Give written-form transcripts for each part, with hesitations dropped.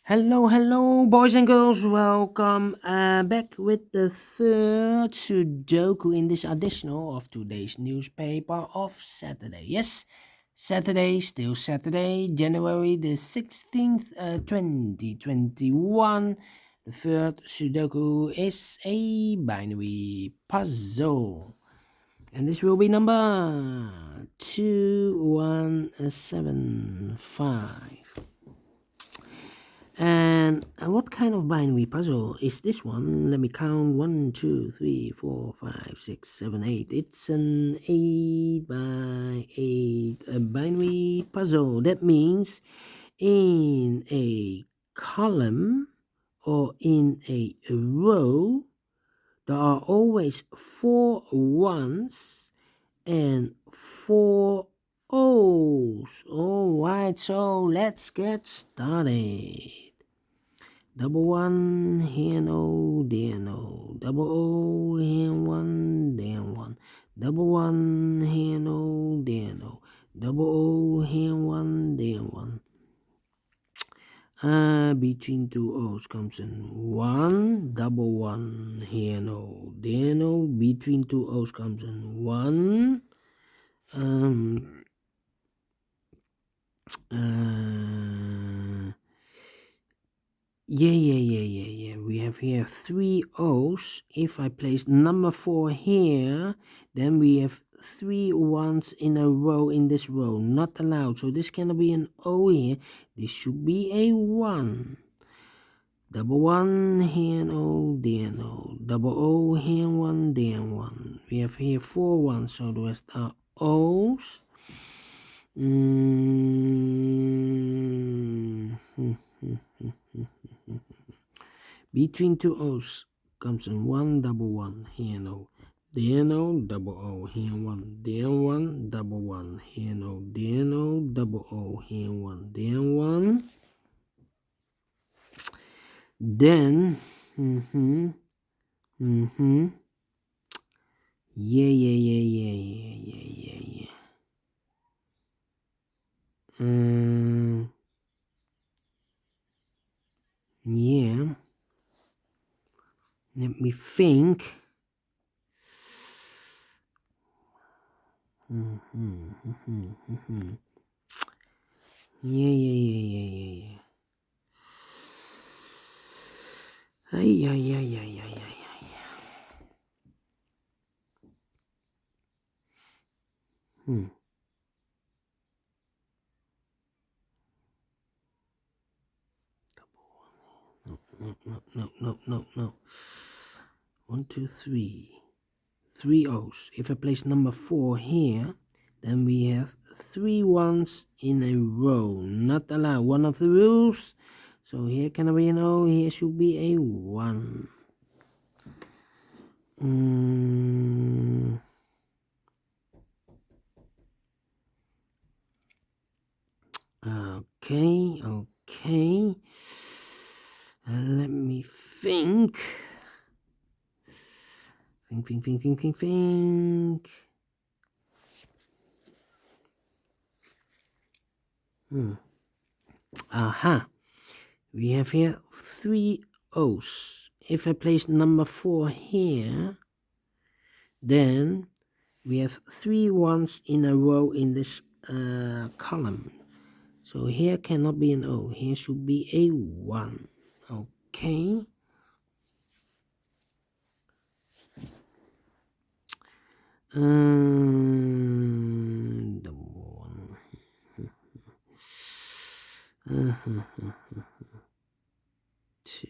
Hello, boys and girls. Welcome back with the third Sudoku in this additional of today's newspaper of Saturday. Yes, Saturday, still Saturday, January the 16th, 2021. The third Sudoku is a binary puzzle. And this will be number 2175. And what kind of binary puzzle is this one? Let me count. 1, 2, 3, 4, 5, 6, 7, 8. It's an 8 by 8 binary puzzle. That means in a column or in a row, there are always 4 ones and 4 O's. Alright, so let's get started. Double one, here no, there no. Double O, here one, there one. Double one, here no, there no. Double O, here one, there one. Between two O's comes in 1. Double one, here no, there no. Between two O's comes in 1. Yeah. We have here 3 O's. If I place number 4 here, then we have 3 ones in a row in this row. Not allowed. So this cannot be an O here. This should be a 1. Double one, here no, there no. Double O, here 1, there 1. We have here 4 ones, so the rest are O's. Between two O's comes in 1, double one, here no, there no, double O, here 1, there 1, double one, here no, there no, double O, here 1, there 1. Then, yeah. Yeah. Let me think. Yeah. Yeah. No. 1, 2, 3. 3 O's. If I place number 4 here, then we have 3 ones in a row. Not allowed. One of the rules. So here can be an O. Here should be a 1. Okay. Let me think. Think. Aha. We have here 3 O's. If I place number 4 here, then we have 3 ones in a row in this column. So here cannot be an O. Here should be a 1. Okay. The 1. Two.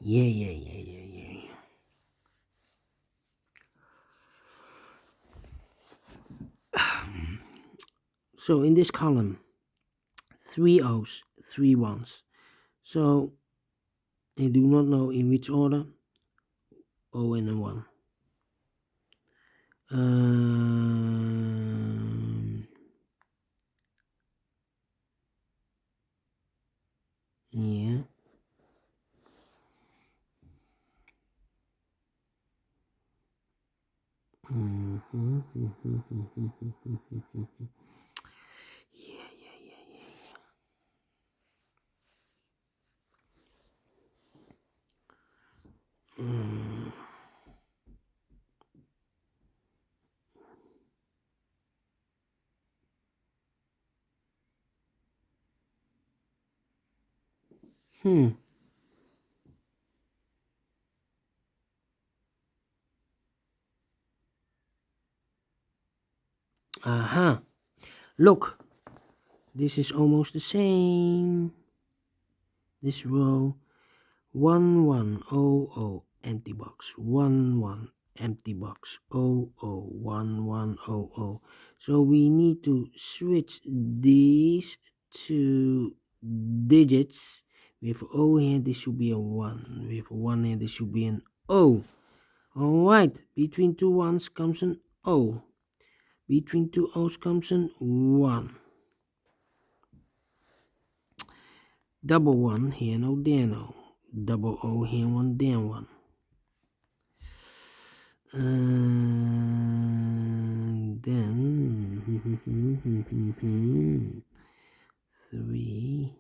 Yeah. So in this column, 3 O's, 3 ones. So I do not know in which order. O and a 1. Yeah. Yeah, yeah, yeah, yeah. Hmm. Aha. Look, this is almost the same. This row 1100 empty box 11 empty box 001100. So we need to switch these two digits. With O here this should be a 1, with 1 here this should be an O. Alright, between two ones comes an O, between two O's comes an 1. Double 1 here, no there, no. Double O here, 1 there, 1. And then 3.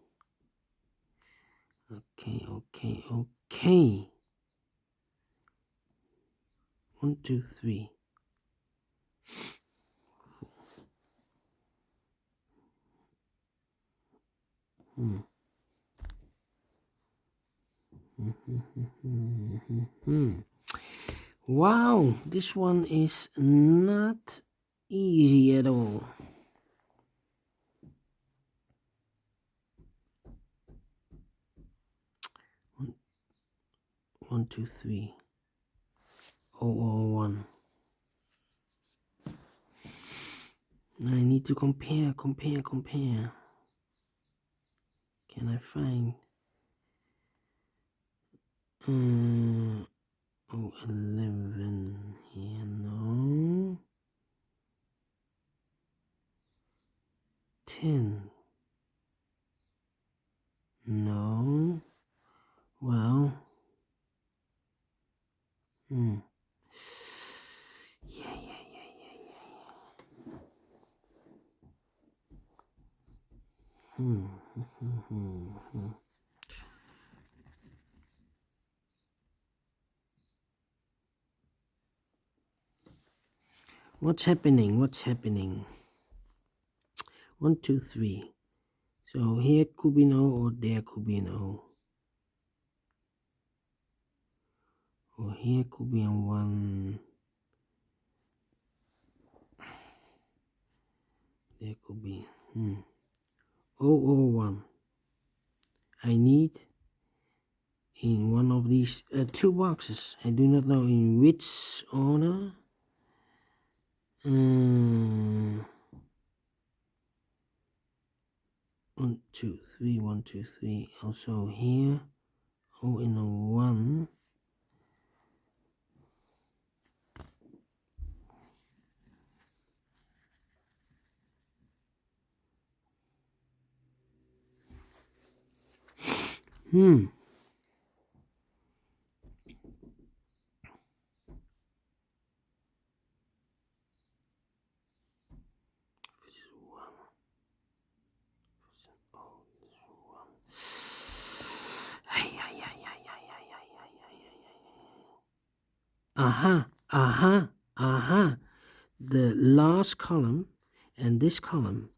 Okay. 1, 2, 3. Wow, this one is not easy at all. 1, 2, 3. 001. I need to compare. Can I find 11 here? No. 10. No. Well. Yeah. What's happening? 1, 2, 3. So here could be no, or there could be no. Or here could be a 1. There could be 001. I need in one of these two boxes. I do not know in which order. 1, 2, 3, 1, 2, 3. Also here, O in a 1. Aha. The last column and this column.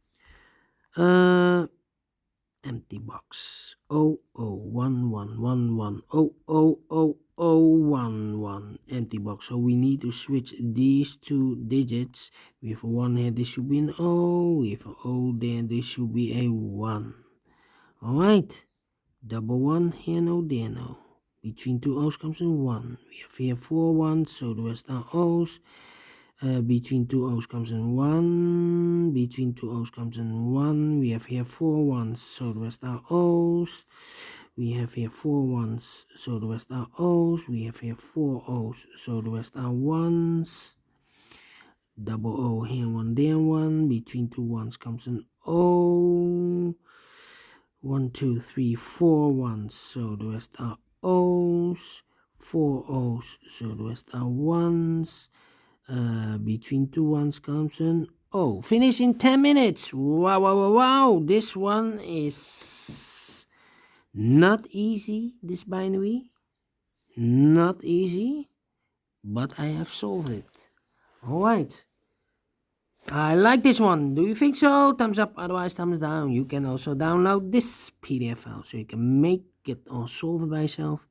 Empty box 001111 00011 empty box. So we need to switch these two digits. With 1 here this should be an O, with an O there this should be a 1. Alright, double 1 here, no there, no. Between two O's comes a 1. We have here 4 ones, so the rest are O's. Between two O's comes in 1. Between two O's comes in 1. We have here 4 ones, so the rest are O's. We have here 4 ones, so the rest are O's. We have here 4 O's, so the rest are 1s. Double O here, 1 there, 1. Between two ones comes an O. 1, 2, 3, 4 ones, so the rest are O's. 4 O's, so the rest are 1s. between two ones comes in. Oh, finish in 10 minutes. Wow, wow, wow, wow. This one is not easy, this binary. Not easy, but I have solved it. All right. I like this one. Do you think so? Thumbs up, otherwise thumbs down. You can also download this PDF file so you can make it or solve it by yourself.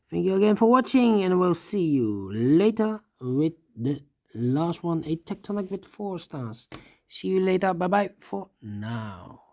Thank you again for watching, and we'll see you later with the last one, a tectonic with 4 stars. See you later. Bye bye for now.